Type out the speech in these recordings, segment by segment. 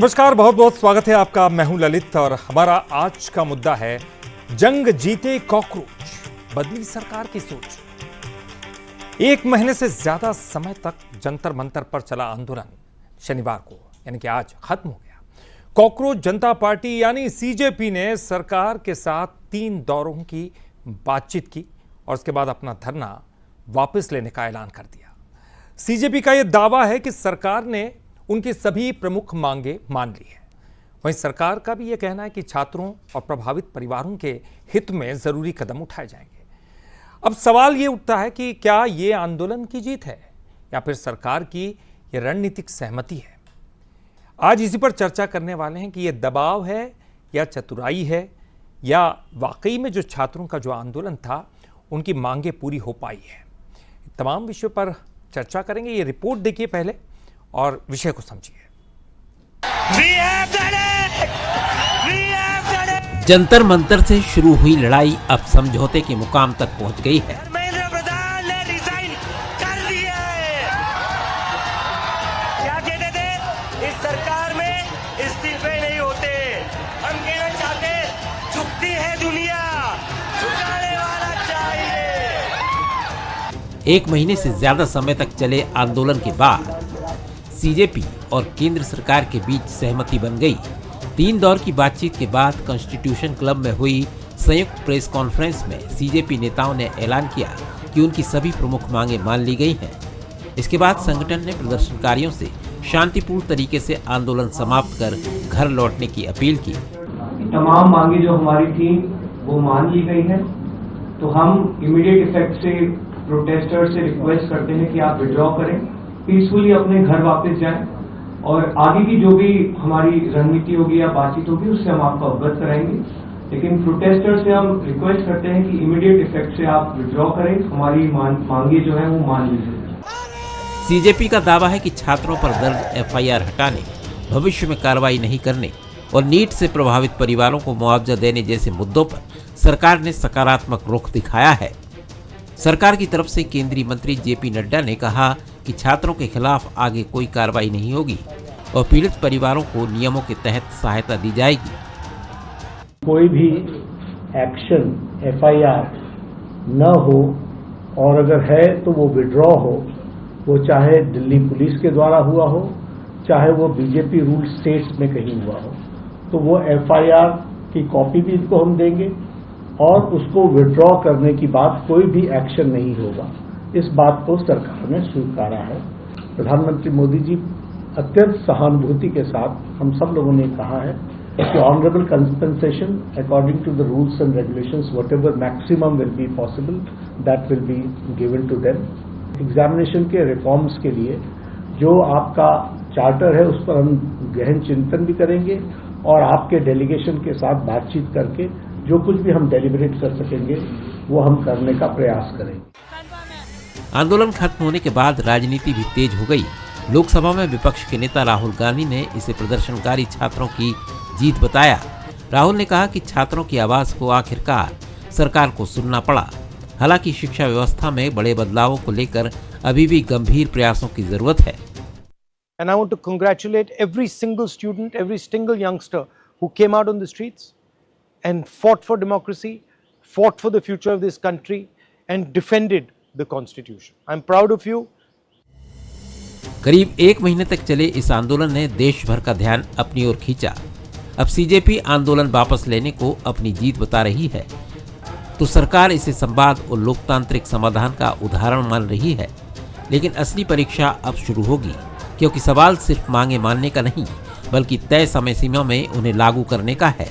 नमस्कार, बहुत बहुत स्वागत है आपका। मैं हूं ललित और हमारा आज का मुद्दा है जंग जीते कॉकरोच, बदली सरकार की सोच। एक महीने से ज्यादा समय तक जंतर मंतर पर चला आंदोलन शनिवार को यानी कि आज खत्म हो गया। कॉकरोच जनता पार्टी यानी सीजेपी ने सरकार के साथ 3 दौरों की बातचीत की और उसके बाद अपना धरना वापस लेने का ऐलान कर दिया। सीजेपी का यह दावा है कि सरकार ने उनकी सभी प्रमुख मांगे मान ली है। वहीं सरकार का भी यह कहना है कि छात्रों और प्रभावित परिवारों के हित में जरूरी कदम उठाए जाएंगे। अब सवाल यह उठता है कि क्या यह आंदोलन की जीत है या फिर सरकार की यह रणनीतिक सहमति है। आज इसी पर चर्चा करने वाले हैं कि यह दबाव है या चतुराई है, या वाकई में जो छात्रों का जो आंदोलन था उनकी मांगे पूरी हो पाई है। तमाम विषयों पर चर्चा करेंगे। ये रिपोर्ट देखिए पहले और विषय को समझिए। जंतर मंतर से शुरू हुई लड़ाई अब समझौते के मुकाम तक पहुंच गई है। प्रधान ने रिजाइन कर दिया है। क्या कहते थे, इस सरकार में इस्तीफे नहीं होते। हम कहना चाहते, झुकती है दुनिया, झुकाने वाला चाहिए। 1 महीने से ज्यादा समय तक चले आंदोलन के बाद सीजेपी और केंद्र सरकार के बीच सहमति बन गई। 3 दौर की बातचीत के बाद कॉन्स्टिट्यूशन क्लब में हुई संयुक्त प्रेस कॉन्फ्रेंस में सीजेपी नेताओं ने ऐलान किया कि उनकी सभी प्रमुख मांगे मान ली गई हैं। इसके बाद संगठन ने प्रदर्शनकारियों से शांतिपूर्ण तरीके से आंदोलन समाप्त कर घर लौटने की अपील की। तमाम मांगे जो हमारी थी वो मान ली गई है, तो हम इमीडिएट इफेक्ट से प्रोटेस्टर्स से रिक्वेस्ट करते हैं कि आप विड्रॉ करें, पीसफुली अपने घर वापस जाएं और आगे की जो भी हमारी रणनीति होगी या बातचीत होगी उससे हम आपको अवगत कराएंगे। लेकिन प्रोटेस्टर्स से हम रिक्वेस्ट करते हैं कि इमीडिएट इफेक्ट से आप विड्रॉ करें, हमारी मांगे जो है वो मान लीजिए। सीजेपी का दावा है कि छात्रों पर दर्ज एफआईआर हटाने, भविष्य में कार्रवाई नहीं करने और नीट से प्रभावित परिवारों को मुआवजा देने जैसे मुद्दों पर सरकार ने सकारात्मक रुख दिखाया है। सरकार की तरफ से केंद्रीय मंत्री जेपी नड्डा ने कहा कि छात्रों के खिलाफ आगे कोई कार्रवाई नहीं होगी और पीड़ित परिवारों को नियमों के तहत सहायता दी जाएगी। कोई भी एक्शन एफआईआर न हो और अगर है तो वो विड्रॉ हो, वो चाहे दिल्ली पुलिस के द्वारा हुआ हो, चाहे वो बीजेपी रूल स्टेट्स में कहीं हुआ हो, तो वो एफआईआर की कॉपी भी इनको हम देंगे और उसको विड्रॉ करने की बात कोई भी एक्शन नहीं होगा। इस बात को सरकार ने स्वीकारा है। प्रधानमंत्री मोदी जी अत्यंत सहानुभूति के साथ हम सब लोगों ने कहा है कि honourable compensation according to the rules and regulations whatever maximum will be possible that will be given to them. Examination के रिफॉर्म्स के लिए जो आपका चार्टर है उस पर हम गहन चिंतन भी करेंगे और आपके डेलीगेशन के साथ बातचीत करके जो कुछ भी हम डेलिब्रेट कर सकेंगे वो हम करने का प्रयास करेंगे। आंदोलन खत्म होने के बाद राजनीति भी तेज हो गई। लोकसभा में विपक्ष के नेता राहुल गांधी ने इसे प्रदर्शनकारी छात्रों की जीत बताया। राहुल ने कहा कि छात्रों की आवाज को आखिरकार सरकार को सुनना पड़ा। हालांकि शिक्षा व्यवस्था में बड़े बदलावों को लेकर अभी भी गंभीर प्रयासों की जरूरत है। And I want to congratulate every single student, every single youngster who came out on the streets and fought for democracy, fought for the future of this country and defended the Constitution. I'm proud of you. करीब 1 महीने तक चले इस आंदोलन ने देश भर का ध्यान अपनी ओर खींचा। अब सीजेपी आंदोलन वापस लेने को अपनी जीत बता रही है, तो सरकार इसे संवाद और लोकतांत्रिक समाधान का उदाहरण मान रही है। लेकिन असली परीक्षा अब शुरू होगी, क्योंकि सवाल सिर्फ मांगे मानने का नहीं, बल्कि तय समय सीमा में उन्हें लागू करने का है।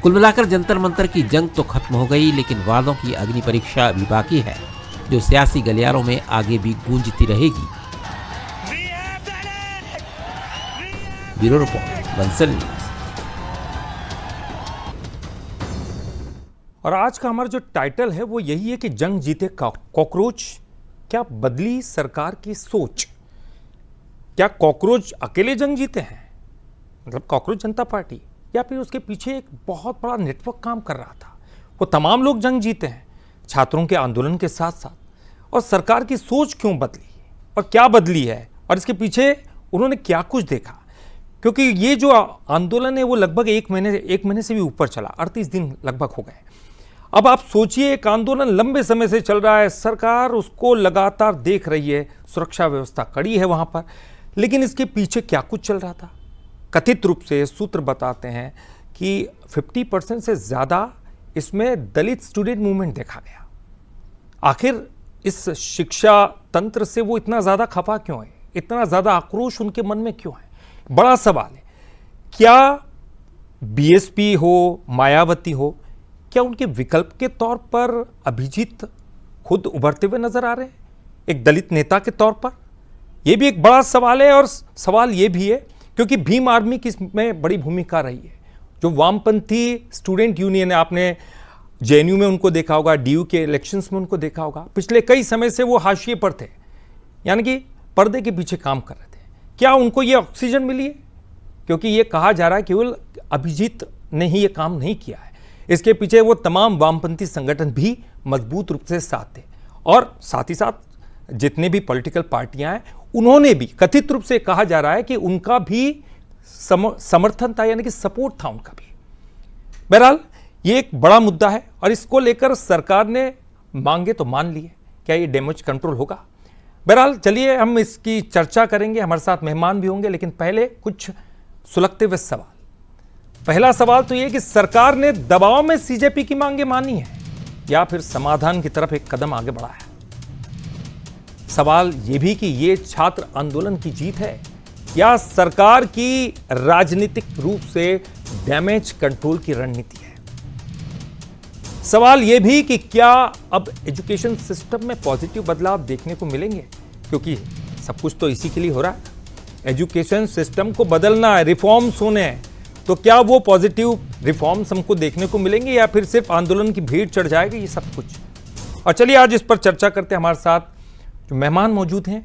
कुल मिलाकर जंतर मंतर की जंग तो खत्म हो गई, लेकिन वादों की अग्नि परीक्षा अभी बाकी है, जो सियासी गलियारों में आगे भी गूंजती रहेगी। Bureau report, Bansal news. और आज का हमारा जो टाइटल है वो यही है कि जंग जीते कॉकरोच, क्या बदली सरकार की सोच। क्या कॉकरोच अकेले जंग जीते हैं, मतलब कॉकरोच जनता पार्टी, या फिर उसके पीछे एक बहुत बड़ा नेटवर्क काम कर रहा था। वो तमाम लोग जंग जीते हैं छात्रों के आंदोलन के साथ साथ। और सरकार की सोच क्यों बदली और क्या बदली है और इसके पीछे उन्होंने क्या कुछ देखा। क्योंकि ये जो आंदोलन है वो लगभग एक महीने से भी ऊपर चला, 38 दिन लगभग हो गए। अब आप सोचिए, एक आंदोलन लंबे समय से चल रहा है, सरकार उसको लगातार देख रही है, सुरक्षा व्यवस्था कड़ी है वहां पर, लेकिन इसके पीछे क्या कुछ चल रहा था। कथित रूप से सूत्र बताते हैं कि 50% से ज़्यादा इसमें दलित स्टूडेंट मूवमेंट देखा गया। आखिर इस शिक्षा तंत्र से वो इतना ज़्यादा खफा क्यों है, इतना ज़्यादा आक्रोश उनके मन में क्यों है, बड़ा सवाल है। क्या बीएसपी हो, मायावती हो, क्या उनके विकल्प के तौर पर अभिजीत खुद उभरते हुए नजर आ रहे हैं एक दलित नेता के तौर पर? यह भी एक बड़ा सवाल है। और सवाल यह भी है क्योंकि भीम आर्मी की इसमें बड़ी भूमिका रही है। जो वामपंथी स्टूडेंट यूनियन है, आपने जेएनयू में उनको देखा होगा, डीयू के इलेक्शंस में उनको देखा होगा, पिछले कई समय से वो हाशिए पर थे, यानी कि पर्दे के पीछे काम कर रहे थे। क्या उनको ये ऑक्सीजन मिली है? क्योंकि ये कहा जा रहा है केवल अभिजीत ने ही ये काम नहीं किया है, इसके पीछे वो तमाम वामपंथी संगठन भी मजबूत रूप से साथ थे। और साथ ही साथ जितने भी पॉलिटिकल पार्टियां हैं उन्होंने भी, कथित रूप से कहा जा रहा है कि उनका भी समर्थन था, यानी कि सपोर्ट था उनका भी। बहरहाल ये एक बड़ा मुद्दा है और इसको लेकर सरकार ने मांगे तो मान लिए। क्या ये डैमेज कंट्रोल होगा? बहरहाल चलिए हम इसकी चर्चा करेंगे, हमारे साथ मेहमान भी होंगे, लेकिन पहले कुछ सुलगते हुए सवाल। पहला सवाल तो ये कि सरकार ने दबाव में सीजेपी की मांगे मानी है या फिर समाधान की तरफ एक कदम आगे बढ़ा है? सवाल यह भी कि ये छात्र आंदोलन की जीत है या सरकार की राजनीतिक रूप से डैमेज कंट्रोल की रणनीति है? सवाल यह भी कि क्या अब एजुकेशन सिस्टम में पॉजिटिव बदलाव देखने को मिलेंगे, क्योंकि सब कुछ तो इसी के लिए हो रहा है। एजुकेशन सिस्टम को बदलना है, रिफॉर्म्स होने हैं, तो क्या वो पॉजिटिव रिफॉर्म्स हमको देखने को मिलेंगे या फिर सिर्फ आंदोलन की भीड़ चढ़ जाएगी ये सब कुछ? और चलिए आज इस पर चर्चा करते हैं। हमारे साथ जो मेहमान मौजूद हैं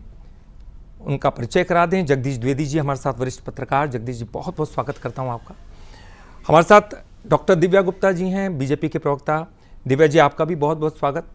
उनका परिचय करा दें। जगदीश द्विवेदी जी हमारे साथ, वरिष्ठ पत्रकार। जगदीश जी, बहुत बहुत स्वागत करता हूं आपका। हमारे साथ डॉक्टर दिव्या गुप्ता जी हैं, बीजेपी के प्रवक्ता। दिव्या जी, आपका भी बहुत बहुत स्वागत।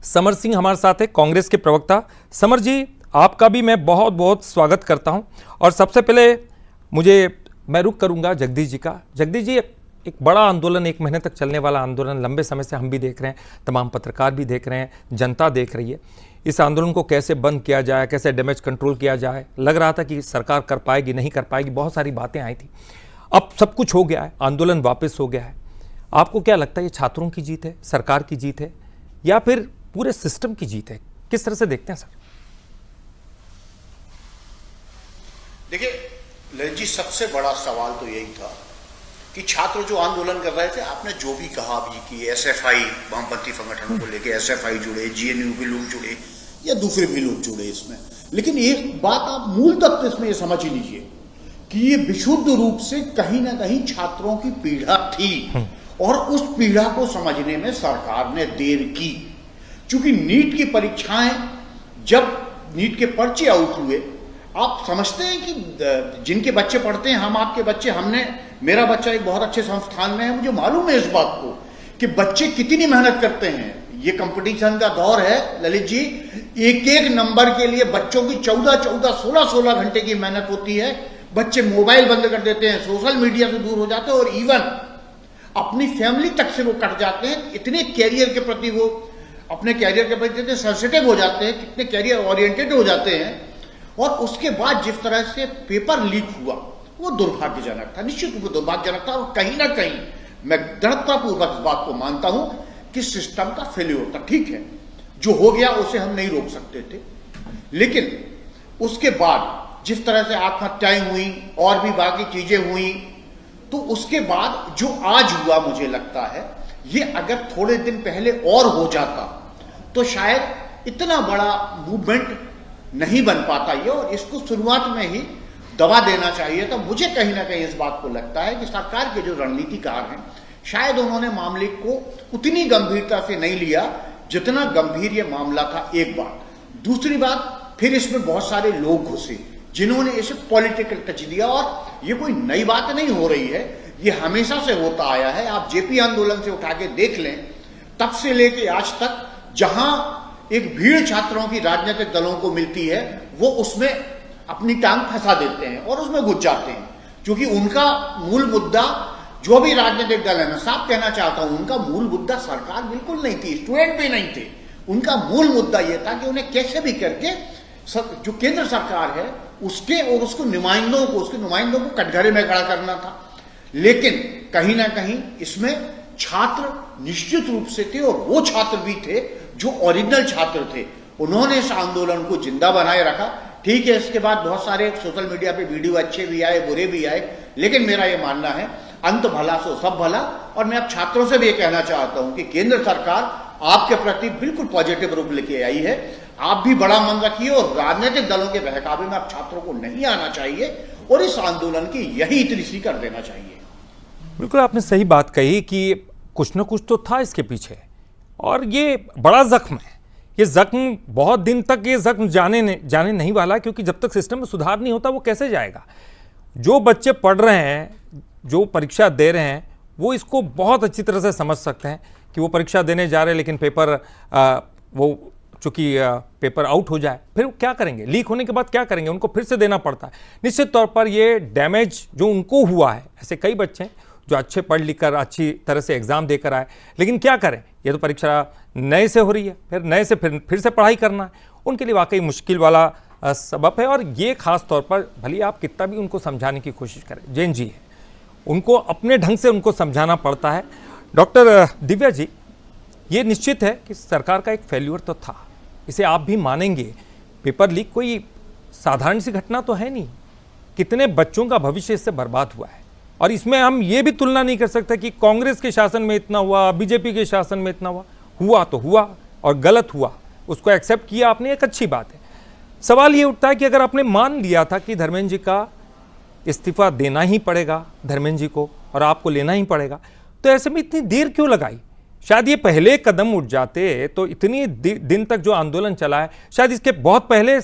समर सिंह हमारे साथ है, कांग्रेस के प्रवक्ता। समर जी, आपका भी मैं बहुत बहुत स्वागत करता हूं। और सबसे पहले मैं रुक करूंगा जगदीश जी का। जगदीश जी, एक बड़ा आंदोलन, एक महीने तक चलने वाला आंदोलन, लंबे समय से हम भी देख रहे हैं, तमाम पत्रकार भी देख रहे हैं, जनता देख रही है। इस आंदोलन को कैसे बंद किया जाए, कैसे डैमेज कंट्रोल किया जाए, लग रहा था कि सरकार कर पाएगी, नहीं कर पाएगी, बहुत सारी बातें आई थी। अब सब कुछ हो गया है, आंदोलन वापस हो गया है। आपको क्या लगता है, ये छात्रों की जीत है, सरकार की जीत है या फिर पूरे सिस्टम की जीत है? किस तरह से देखते हैं सर? देखिए ललित जी, सबसे बड़ा सवाल तो यही था कि छात्र जो आंदोलन कर रहे थे, आपने जो भी कहा अभी कि एसएफआई, वामपंथी संगठनों को लेके एसएफआई जुड़े, जेएनयू के लोग जुड़े या दूसरे भी लोग जुड़े इसमें, लेकिन एक बात आप मूल तत्व इसमें ये समझ ही लीजिए कि ये विशुद्ध रूप से कहीं ना कहीं छात्रों की पीड़ा थी और उस पीड़ा को समझने में सरकार ने देर की। क्योंकि नीट की परीक्षाएं, जब नीट के पर्चे आउट हुए, आप समझते हैं कि जिनके बच्चे पढ़ते हैं, हम आपके बच्चे, मेरा बच्चा एक बहुत अच्छे संस्थान में है, मुझे मालूम है इस बात को कि बच्चे कितनी मेहनत करते हैं। ये कंपटीशन का दौर है ललित जी, एक एक नंबर के लिए बच्चों की 16 घंटे की मेहनत होती है। बच्चे मोबाइल बंद कर देते हैं, सोशल मीडिया से दूर हो जाते हैं और इवन अपनी फैमिली तक से वो कट जाते हैं। इतने कैरियर के प्रति वो अपने कैरियर के प्रति इतने सेंसिटिव हो जाते हैं, कितने कैरियर ओरिएंटेड हो जाते हैं। और उसके बाद जिस तरह से पेपर लीक हुआ वो दुर्भाग्यजनक था, निश्चित रूप से दुर्भाग्यजनक था। और कहीं ना कहीं मैं दृढ़तापूर्वक इस बात को मानता हूं कि सिस्टम का फेल्योर था। ठीक है, जो हो गया उसे हम नहीं रोक सकते थे, लेकिन उसके बाद जिस तरह से आत्महत्याएं हुई और भी बाकी चीजें हुई, तो उसके बाद जो आज हुआ, मुझे लगता है ये अगर थोड़े दिन पहले और हो जाता तो शायद इतना बड़ा मूवमेंट नहीं बन पाता ये, और इसको शुरुआत में ही दबा देना चाहिए था। मुझे कहीं ना कहीं इस बात को लगता है कि सरकार के जो रणनीतिकार हैं, शायद उन्होंने मामले को उतनी गंभीरता से नहीं लिया जितना गंभीर ये मामला था, एक बात। दूसरी बात, फिर इसमें बहुत सारे लोग घुसे जिन्होंने इसे पॉलिटिकल टच दिया। और ये कोई नई बात नहीं हो रही है, ये हमेशा से होता आया है। आप जेपी आंदोलन से उठा के देख लें, तब से लेके आज तक जहां एक भीड़ छात्रों की राजनीतिक दलों को मिलती है, वो उसमें अपनी टांग फंसा देते हैं और उसमें घुस जाते हैं, क्योंकि उनका मूल मुद्दा, जो भी राजनीतिक दल है, मैं साफ कहना चाहता हूं, उनका मूल मुद्दा सरकार बिल्कुल नहीं थी, स्टूडेंट भी नहीं थे। उनका मूल मुद्दा यह था कि उन्हें कैसे भी करके जो केंद्र सरकार है उसके और उसके नुमाइंदों को कटघरे में खड़ा करना था। लेकिन कहीं ना कहीं इसमें छात्र निश्चित रूप से थे, और वो छात्र भी थे जो ओरिजिनल छात्र थे। उन्होंने इस आंदोलन को जिंदा बनाए रखा। ठीक है, इसके बाद बहुत सारे सोशल मीडिया पे वीडियो अच्छे भी आए, बुरे भी आए, लेकिन मेरा यह मानना है अंत भला सो सब भला। और मैं अब छात्रों से भी यह कहना चाहता हूं कि केंद्र सरकार आपके प्रति बिल्कुल पॉजिटिव रूप लेके आई है। आप भी बड़ा मन रखिए और राजनीतिक दलों के बहकावे में आप छात्रों को नहीं आना चाहिए और इस आंदोलन की यही इतनी सी कर देना चाहिए। बिल्कुल आपने सही बात कही कि कुछ न कुछ तो था इसके पीछे, और ये बड़ा जख्म है। ये जख्म बहुत दिन तक ये जख्म जाने नहीं वाला, क्योंकि जब तक सिस्टम में सुधार नहीं होता वो कैसे जाएगा। जो बच्चे पढ़ रहे हैं, जो परीक्षा दे रहे हैं, वो इसको बहुत अच्छी तरह से समझ सकते हैं कि वो परीक्षा देने जा रहे हैं, लेकिन पेपर वो चूँकि पेपर आउट हो जाए, फिर क्या करेंगे? लीक होने के बाद क्या करेंगे? उनको फिर से देना पड़ता है। निश्चित तौर पर ये डैमेज जो उनको हुआ है, ऐसे कई बच्चे हैं जो अच्छे पढ़ लिख कर अच्छी तरह से एग्ज़ाम देकर आए, लेकिन क्या करें, ये तो परीक्षा नए से हो रही है, फिर नए से फिर से पढ़ाई करना है। उनके लिए वाकई मुश्किल वाला सबब है। और ये खास तौर पर भले आप कितना भी उनको समझाने की कोशिश करें, जैन जी है, उनको अपने ढंग से उनको समझाना पड़ता है। डॉक्टर दिव्या जी, ये निश्चित है कि सरकार का एक फेल्यूर तो था, इसे आप भी मानेंगे। पेपर लीक कोई साधारण सी घटना तो है नहीं, कितने बच्चों का भविष्य इससे बर्बाद हुआ है। और इसमें हम ये भी तुलना नहीं कर सकते कि कांग्रेस के शासन में इतना हुआ, बीजेपी के शासन में इतना हुआ तो हुआ और गलत हुआ, उसको एक्सेप्ट किया आपने, एक अच्छी बात है। सवाल ये उठता है कि अगर आपने मान लिया था कि धर्मेंद्र जी का इस्तीफा देना ही पड़ेगा, धर्मेंद्र जी को, और आपको लेना ही पड़ेगा, तो ऐसे में इतनी देर क्यों लगाई? शायद ये पहले कदम उठ जाते तो इतनी दिन तक जो आंदोलन चला है, शायद इसके बहुत पहले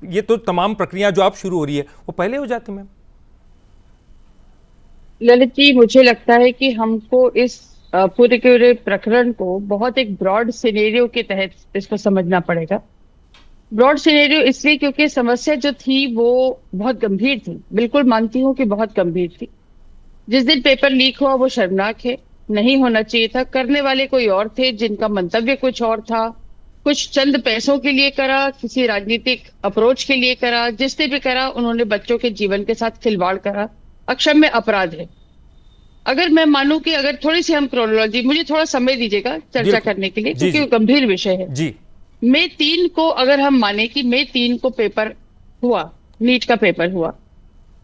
ये तो तमाम प्रक्रिया जो अब शुरू हो रही है वो पहले हो जाती। मैम ललित जी, मुझे लगता है कि हमको इस पूरे के पूरे प्रकरण को बहुत एक ब्रॉड सिनेरियो के तहत इसको समझना पड़ेगा। ब्रॉड सिनेरियो इसलिए क्योंकि समस्या जो थी वो बहुत गंभीर थी, बिल्कुल मानती हूँ कि बहुत गंभीर थी। जिस दिन पेपर लीक हुआ वो शर्मनाक है, नहीं होना चाहिए था। करने वाले कोई और थे, जिनका मंतव्य कुछ और था, कुछ चंद पैसों के लिए करा, किसी राजनीतिक अप्रोच के लिए करा, जिसने भी करा उन्होंने बच्चों के जीवन के साथ खिलवाड़ करा, अक्षम्य अपराध है। अगर मैं मानूं कि अगर थोड़ी सी हम क्रोनोलॉजी, मुझे थोड़ा समय दीजिएगा चर्चा करने के लिए, क्योंकि गंभीर विषय है जी। मई 3 को अगर हम माने कि मई 3 को पेपर हुआ, नीट का पेपर हुआ,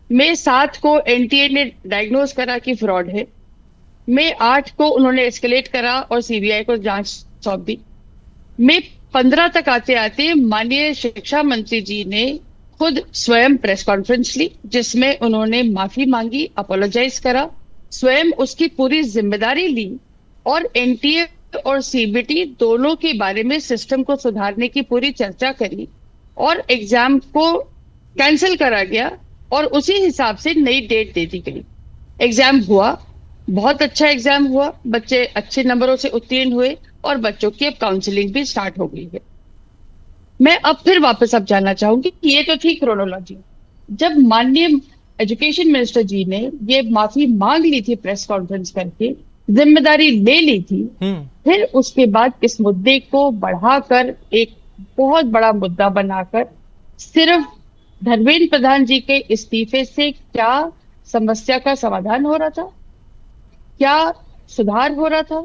मई 7 को एनटीए ने डायग्नोज करा कि फ्रॉड है, मई 8 को उन्होंने एस्केलेट करा और सीबीआई को जांच सौंप दी। मई 15 तक आते आते माननीय शिक्षा मंत्री जी ने खुद स्वयं प्रेस कॉन्फ्रेंस ली, जिसमें उन्होंने माफी मांगी, अपोलोजाइज करा, स्वयं उसकी पूरी जिम्मेदारी ली और एनटीए और सीबीटी दोनों के बारे में सिस्टम को सुधारने की पूरी चर्चा करी और एग्जाम को कैंसिल करा गया और उसी हिसाब से नई डेट दे दी गई। एग्जाम हुआ, बहुत अच्छा एग्जाम हुआ, बच्चे अच्छे नंबरों से उत्तीर्ण हुए और बच्चों की अब काउंसलिंग भी स्टार्ट हो गई है। मैं अब फिर वापस अब जानना चाहूंगी कि ये तो थी क्रोनोलॉजी। जब माननीय एजुकेशन मिनिस्टर जी ने ये माफी मांग ली थी, प्रेस कॉन्फ्रेंस करके जिम्मेदारी ले ली थी, फिर उसके बाद इस मुद्दे को बढ़ाकर एक बहुत बड़ा मुद्दा बनाकर सिर्फ धर्मेंद्र प्रधान जी के इस्तीफे से क्या समस्या का समाधान हो रहा था, क्या सुधार हो रहा था,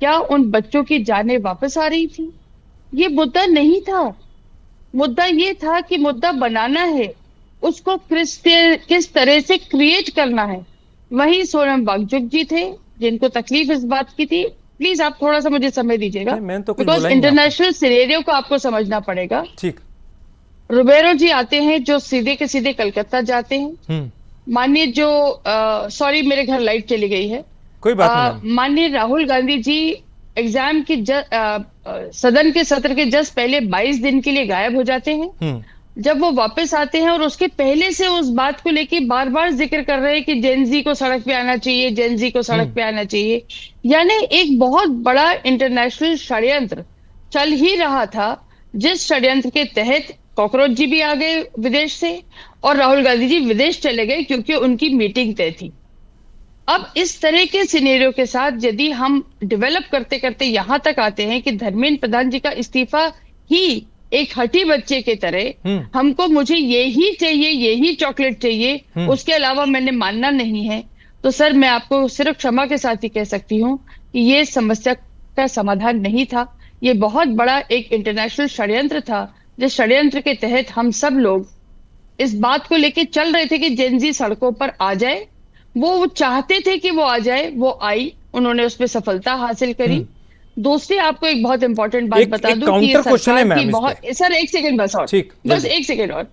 क्या उन बच्चों की जानें वापस आ रही थी? ये मुद्दा नहीं था। मुद्दा ये था कि मुद्दा बनाना है, उसको किस तरह से क्रिएट करना है। वहीं सोनम वांगचुक जी थे जिनको तकलीफ इस बात की थी। प्लीज आप थोड़ा सा मुझे समय दीजिएगा, बिकॉज इंटरनेशनल सिनेरियो को आपको समझना पड़ेगा। ठीक। रुबेरो जी आते हैं जो सीधे के सीधे कलकत्ता जाते हैं। माननीय जो सॉरी मेरे घर लाइट चली गई है, कोई बात नहीं। माननीय राहुल गांधी जी एग्जाम की सदन के सत्र के जस्ट पहले 22 दिन के लिए गायब हो जाते हैं। जब वो वापस आते हैं और उसके पहले से उस बात को लेके बार बार जिक्र कर रहे हैं कि जेनजी को सड़क पे आना चाहिए, जेनजी को सड़क पे आना चाहिए, यानी एक बहुत बड़ा इंटरनेशनल षड्यंत्र चल ही रहा था, जिस षड्यंत्र के तहत कॉकरोच जी भी आ गए विदेश से और राहुल गांधी जी विदेश चले गए क्योंकि उनकी मीटिंग तय थी। अब इस तरह के सिनेरियो के साथ यदि हम डेवलप करते करते यहां तक आते हैं कि धर्मेंद्र प्रधान जी का इस्तीफा ही एक हठी बच्चे के तरह हमको मुझे यही चाहिए, यही चॉकलेट चाहिए, उसके अलावा मैंने मानना नहीं है, तो सर मैं आपको सिर्फ क्षमा के साथ ही कह सकती हूँ कि ये समस्या का समाधान नहीं था। ये बहुत बड़ा एक इंटरनेशनल षड्यंत्र था, जिस षड्यंत्र के तहत हम सब लोग इस बात को लेके चल रहे थे कि जेनजी सड़कों पर आ जाए। वो चाहते थे कि वो आ जाए, वो आई, उन्होंने उसमें सफलता हासिल करी। दूसरी आपको एक बहुत इंपॉर्टेंट बात बता दूं कि ये सरकार की बहुत, सर एक सेकंड बस और, बस एक सेकंड और,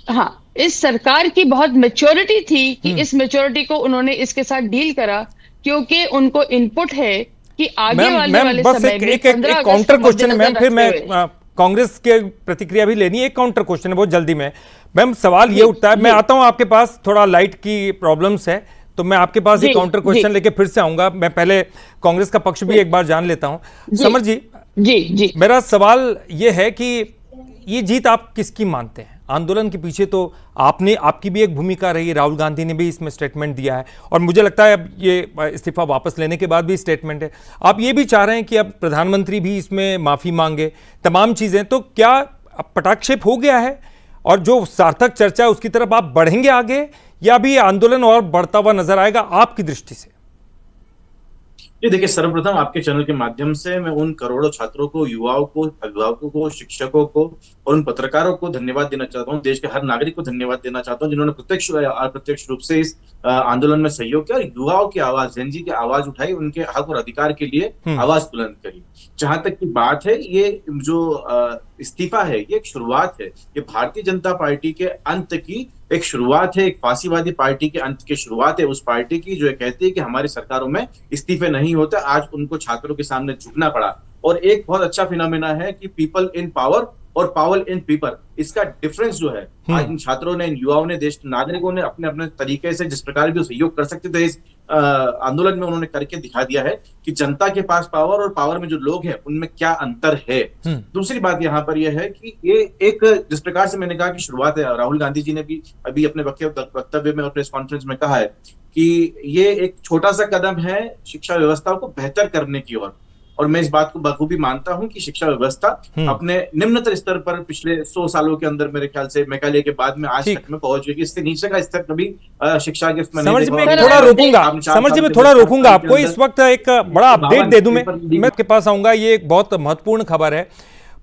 हाँ, इस सरकार की बहुत मैच्योरिटी थी कि इस मैच्योरिटी को उन्होंने इसके साथ डील करा, क्योंकि उनको इनपुट है कि आगे वाले समय में एक काउंटर क्वेश्चन है मैम, फिर मैं कांग्रेस के प्रतिक्रिया भी लेनी है। एक काउंटर क्वेश्चन है बहुत जल्दी में मैम, सवाल ये उठता है, मैं आता हूं आपके पास, थोड़ा लाइट की प्रॉब्लम्स है तो मैं आपके पास एक काउंटर क्वेश्चन लेके फिर से आऊंगा। मैं पहले कांग्रेस का पक्ष भी एक बार जान लेता हूं। समर जी, मेरा सवाल ये है कि ये जीत आप किसकी मानते हैं? आंदोलन के पीछे तो आपकी भी एक भूमिका रही, राहुल गांधी ने भी इसमें स्टेटमेंट दिया है और मुझे लगता है अब ये इस्तीफा वापस लेने के बाद भी स्टेटमेंट है। आप ये भी चाह रहे हैं कि अब प्रधानमंत्री भी इसमें माफी मांगे, तमाम चीजें, तो क्या पटाक्षेप हो गया है और जो सार्थक चर्चा है उसकी तरफ आप बढ़ेंगे आगे, या भी आंदोलन और बढ़ता हुआ नजर आएगा आपकी दृष्टि से? ये देखिए, सर्वप्रथम आपके चैनल के माध्यम से मैं उन करोड़ों छात्रों को, युवाओं को, अभिभावकों को, शिक्षकों को और उन पत्रकारों को धन्यवाद देना चाहता हूँ, देश के हर नागरिक को धन्यवाद देना चाहता हूँ जिन्होंने प्रत्यक्ष या अप्रत्यक्ष रूप से इस आंदोलन में सहयोग किया और युवाओं की आवाज, जेन जी की आवाज उठाई, उनके हक और अधिकार के लिए आवाज बुलंद करी। जहां तक की बात है, ये जो इस्तीफा है ये एक शुरुआत है, ये भारतीय जनता पार्टी के अंत की एक शुरुआत है, एक फांसीवादी पार्टी के अंत की शुरुआत है, उस पार्टी की जो कहती है कि हमारी सरकारों में इस्तीफे नहीं होते। आज उनको छात्रों के सामने झुकना पड़ा और एक बहुत अच्छा फिनोमेना है कि पीपल इन पावर और पावर इन पीपल, इसका डिफरेंस जो है आज इन छात्रों ने, इन युवाओं ने, देश के नागरिकों ने अपने अपने तरीके से जिस प्रकार भी सहयोग कर सकते थे इस आंदोलन में उन्होंने करके दिखा दिया है कि जनता के पास पावर और पावर में जो लोग हैं उनमें क्या अंतर है। दूसरी बात यहाँ पर यह है कि ये एक, जिस प्रकार से मैंने कहा कि शुरुआत है, राहुल गांधी जी ने भी अभी अपने वक्तव्य में और प्रेस कॉन्फ्रेंस में कहा है कि ये एक छोटा सा कदम है शिक्षा व्यवस्था को बेहतर करने की ओर, और मैं इस बात को बखूबी मानता हूं कि शिक्षा व्यवस्था अपने निम्नतर स्तर पर पिछले 100 सालों के अंदर मेरे ख्याल से मैकाले के बाद में आज तक में पहुंच गई। इससे नीचे का स्तर कभी शिक्षा के समझ में थोड़ा रोकूंगा आपको, इस वक्त एक बड़ा अपडेट दे दूं मैं आपके पास आऊंगा। ये एक बहुत महत्वपूर्ण खबर है,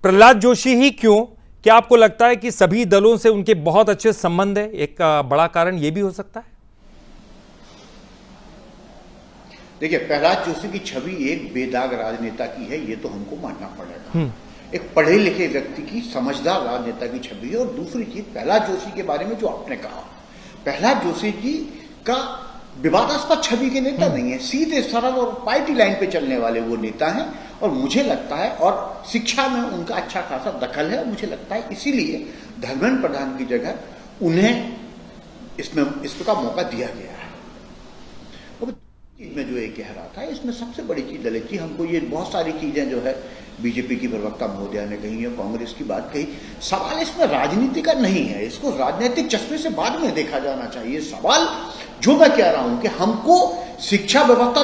प्रहलाद जोशी ही क्यों, क्या आपको लगता है कि सभी दलों से उनके बहुत अच्छे संबंध है? एक बड़ा कारण ये भी हो सकता है। देखिए, प्रहलाद जोशी की छवि एक बेदाग राजनेता की है, ये तो हमको मानना पड़ेगा। एक पढ़े लिखे व्यक्ति की, समझदार राजनेता की छवि है। और दूसरी चीज, प्रहलाद जोशी के बारे में जो आपने कहा, प्रहलाद जोशी जी का विवादास्पद छवि के नेता नहीं है, सीधे सरल और पार्टी लाइन पे चलने वाले वो नेता हैं। और मुझे लगता है, और शिक्षा में उनका अच्छा खासा दखल है, मुझे लगता है इसीलिए धर्मेंद्र प्रधान की जगह उन्हें इसका मौका दिया गया है। मैं जो ये कह रहा था, इसमें सबसे बड़ी चीज ललित जी, हमको ये बहुत सारी चीजें जो है बीजेपी की प्रवक्ता महोदया ने कही है, कांग्रेस की बात कही, सवाल इसमें राजनीति का नहीं है, इसको राजनीतिक चश्मे से बाद में देखा जाना चाहिए। सवाल जो मैं कह रहा हूं कि हमको शिक्षा व्यवस्था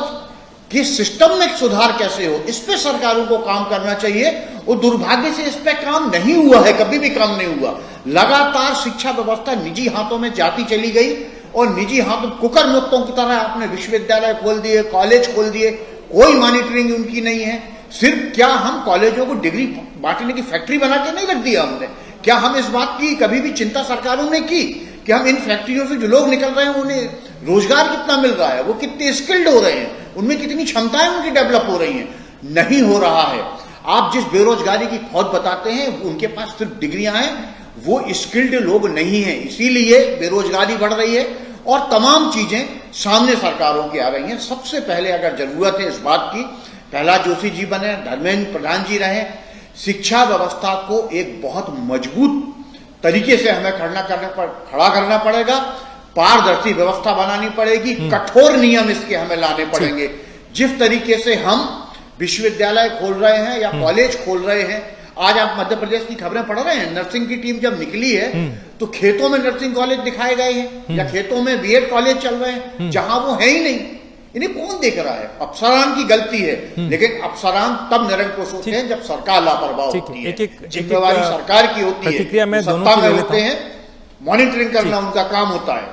के सिस्टम में सुधार कैसे हो, इस पे सरकारों को काम करना चाहिए। और दुर्भाग्य से इस पे काम नहीं हुआ है, कभी भी काम नहीं हुआ। लगातार शिक्षा व्यवस्था निजी हाथों में जाती चली गई और निजी हाथों, कुकर मुक्तों की तरह आपने विश्वविद्यालय खोल दिए, कॉलेज खोल दिए, कोई मॉनिटरिंग उनकी नहीं है। सिर्फ क्या हम कॉलेजों को डिग्री बांटने की फैक्ट्री बना के नहीं रख दिया हमने? क्या हम इस बात की कभी भी चिंता सरकारों ने की कि हम इन फैक्ट्रियों से जो लोग निकल रहे हैं उन्हें रोजगार कितना मिल रहा है, वो कितने स्किल्ड हो रहे हैं, उनमें कितनी क्षमताएं उनकी डेवलप हो रही हैं? नहीं हो रहा है। आप जिस बेरोजगारी की फौज बताते हैं, उनके पास सिर्फ डिग्रियां हैं, वो स्किल्ड लोग नहीं है, इसीलिए बेरोजगारी बढ़ रही है और तमाम चीजें सामने सरकारों की आ रही हैं। सबसे पहले अगर जरूरत है इस बात की, प्रहलाद जोशी जी बने, धर्मेंद्र प्रधान जी रहे, शिक्षा व्यवस्था को एक बहुत मजबूत तरीके से हमें खड़ा करना पड़ेगा, पारदर्शी व्यवस्था बनानी पड़ेगी, कठोर नियम इसके हमें लाने पड़ेंगे। जिस तरीके से हम विश्वविद्यालय खोल रहे हैं या कॉलेज खोल रहे हैं, आज आप मध्य प्रदेश की खबरें पढ़ रहे हैं, नर्सिंग की टीम जब निकली है तो खेतों में नर्सिंग कॉलेज दिखाए गए हैं या खेतों में बीएड कॉलेज चल रहे हैं जहां वो है ही नहीं। इन्हें कौन देख रहा है? अफसरान की गलती है, लेकिन अफसरान तब निरंकुश होते हैं जब सरकार लापरवाह होती है। जिम्मेवारी सरकार की होती है, प्रतिक्रिया में दोनों सत्ता की में ले लेता होते हैं, मॉनिटरिंग करना उनका काम होता है।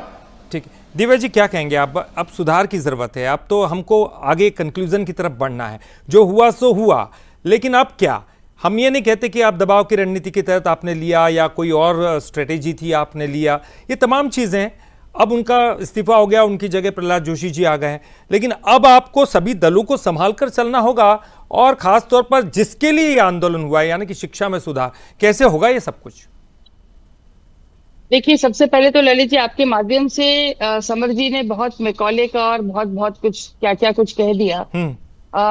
ठीक, दिव्या जी क्या कहेंगे आप? अब सुधार की जरूरत है, अब तो हमको आगे कंक्लूजन की तरफ बढ़ना है। जो हुआ सो हुआ, लेकिन अब क्या? हम ये नहीं कहते कि आप दबाव की रणनीति के तहत आपने लिया या कोई और स्ट्रेटेजी थी आपने लिया, ये तमाम चीजें अब उनका इस्तीफा हो गया, उनकी जगह प्रहलाद जोशी जी आ गए हैं, लेकिन अब आपको सभी दलों को संभाल कर चलना होगा और खास तौर पर जिसके लिए ये आंदोलन हुआ है यानी कि शिक्षा में सुधार, कैसे होगा ये सब कुछ? देखिए, सबसे पहले तो ललित जी आपके माध्यम से समर जी ने बहुत मैकॉले का और बहुत कुछ क्या क्या कुछ कह दिया।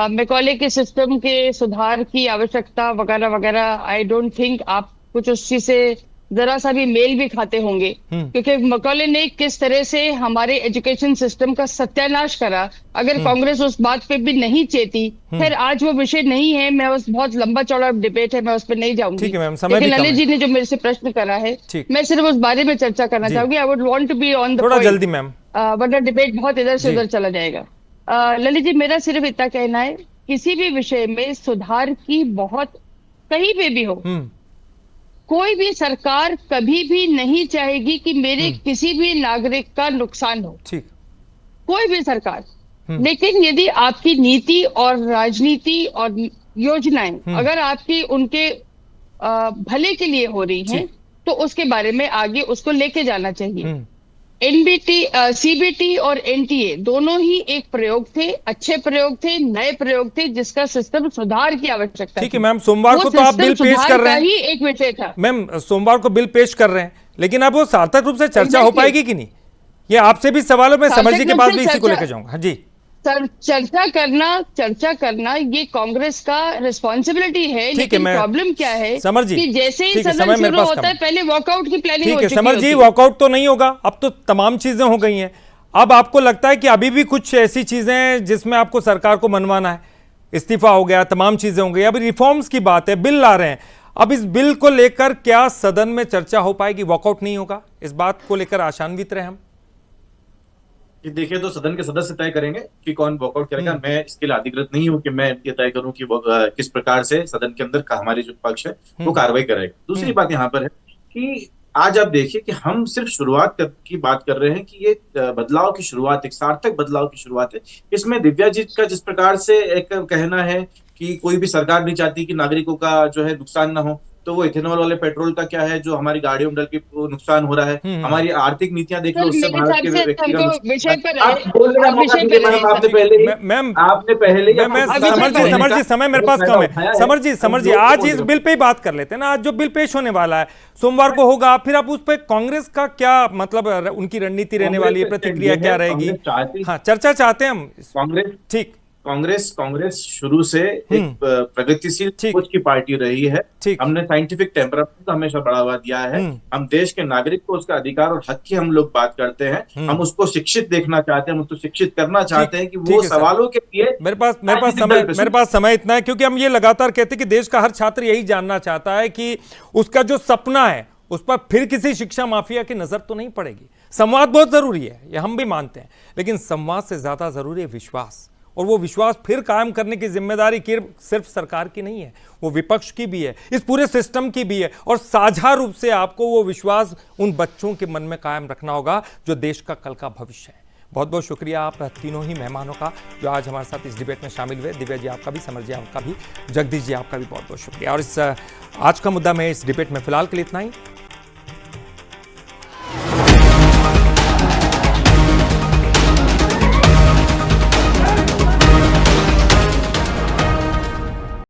मैकॉले के सिस्टम के सुधार की आवश्यकता वगैरह वगैरह, आई डोंट थिंक आप कुछ उस चीज से जरा सा भी मेल भी खाते होंगे, क्योंकि मैकॉले ने किस तरह से हमारे एजुकेशन सिस्टम का सत्यानाश करा। अगर कांग्रेस उस बात पे भी नहीं चेती, फिर आज वो विषय नहीं है, मैं उस बहुत लंबा चौड़ा डिबेट है, मैं उस पर नहीं जाऊंगी। लेकिन ललित जी ने जो मेरे से प्रश्न करा है, मैं सिर्फ उस बारे में चर्चा करना चाहूंगी। I would want to be on the point, जल्दी मैम, वरना डिबेट बहुत इधर से उधर चला जाएगा। ललित जी, मेरा सिर्फ इतना कहना है, किसी भी विषय में सुधार की बहुत, कहीं पे भी हो, कोई भी सरकार कभी भी नहीं चाहेगी कि मेरे किसी भी नागरिक का नुकसान हो, कोई भी सरकार। लेकिन यदि आपकी नीति और राजनीति और योजनाएं अगर आपकी उनके भले के लिए हो रही हैं, तो उसके बारे में आगे उसको लेके जाना चाहिए। एनबीटी, सीबीटी और एनटीए दोनों ही एक प्रयोग थे, अच्छे प्रयोग थे, नए प्रयोग थे, जिसका सिस्टम सुधार की आवश्यकता। ठीक है मैम, सोमवार को तो आप बिल पेश कर रहे हैं, ही एक विषय था मैम, सोमवार को बिल पेश कर रहे हैं, लेकिन अब वो सार्थक रूप से चर्चा हो पाएगी कि नहीं, ये आपसे भी सवाल है। मैं समर जी के पास भी इसी को लेकर जाऊंगा। हाँ जी सर, चर्चा करना ये कांग्रेस का रिस्पॉन्सिबिलिटी है, लेकिन प्रॉब्लम क्या है समर जी, कि जैसे ही सदन शुरू होता है पहले वॉकआउट की प्लानिंग हो चुकी है। ठीक है समर जी, वॉकआउट तो नहीं होगा, अब तो तमाम चीजें हो गई हैं। अब आपको लगता है कि अभी भी कुछ ऐसी चीजें हैं जिसमें आपको सरकार को मनवाना है? इस्तीफा हो गया, तमाम चीजें हो गई, अब रिफॉर्म्स की बात है, बिल ला रहे हैं। अब इस बिल को लेकर क्या सदन में चर्चा हो पाएगी? वॉकआउट नहीं होगा, इस बात को लेकर आशान्वित रहे हम? देखिए, तो सदन के सदस्य तय करेंगे कि कौन वॉकआउट करेगा। मैं इसके लिए अधिकृत नहीं हूं कि मैं ये तय करूं कि किस प्रकार से सदन के अंदर का हमारे जो पक्ष है वो कार्रवाई करेगा। दूसरी बात यहाँ पर है कि आज आप देखिए कि हम सिर्फ शुरुआत की बात कर रहे हैं कि ये बदलाव की शुरुआत, एक सार्थक बदलाव की शुरुआत है। इसमें दिव्या जी का जिस प्रकार से एक कहना है कि कोई भी सरकार नहीं चाहती कि नागरिकों का जो है नुकसान ना हो, तो वो इथेनॉल वाले पेट्रोल का क्या है जो हमारी गाड़ियों में डल के नुकसान हो रहा है। हमारी आर्थिक नीतियां देख लो, उससे भारत के व्यक्ति का समर जी समय मेरे पास कम है। समर जी आज इस बिल पे ही बात कर लेते हैं ना। आज जो बिल पेश होने वाला है सोमवार को होगा, फिर आप उस पर कांग्रेस का क्या मतलब उनकी रणनीति रहने वाली है, प्रतिक्रिया क्या रहेगी? हाँ, चर्चा चाहते हैं हम कांग्रेस। ठीक, कांग्रेस शुरू से एक प्रगतिशील सोच की पार्टी रही है। हमने साइंटिफिक टेम्परामेंट को हमेशा बढ़ावा दिया है। हम देश के नागरिक को उसका अधिकार और हक की हम लोग बात करते हैं। हम उसको शिक्षित देखना चाहते हैं, हम उसको शिक्षित करना चाहते हैं कि वो सवालों के लिए मेरे पास समय इतना है, क्योंकि हम ये लगातार कहते हैं कि देश का हर छात्र यही जानना चाहता है कि उसका जो सपना है उस पर फिर किसी शिक्षा माफिया की नजर तो नहीं पड़ेगी। संवाद बहुत जरूरी है, ये हम भी मानते हैं, लेकिन संवाद से ज्यादा जरूरी है विश्वास। और वो विश्वास फिर कायम करने की जिम्मेदारी सिर्फ सरकार की नहीं है, वो विपक्ष की भी है, इस पूरे सिस्टम की भी है। और साझा रूप से आपको वो विश्वास उन बच्चों के मन में कायम रखना होगा जो देश का कल का भविष्य है। बहुत बहुत शुक्रिया आप तीनों ही मेहमानों का जो आज हमारे साथ इस डिबेट में शामिल हुए। दिव्या जी आपका भी, समर जी आपका भी, जगदीश जी आपका भी बहुत बहुत शुक्रिया। और इस आज का मुद्दा में इस डिबेट में फिलहाल के लिए इतना ही।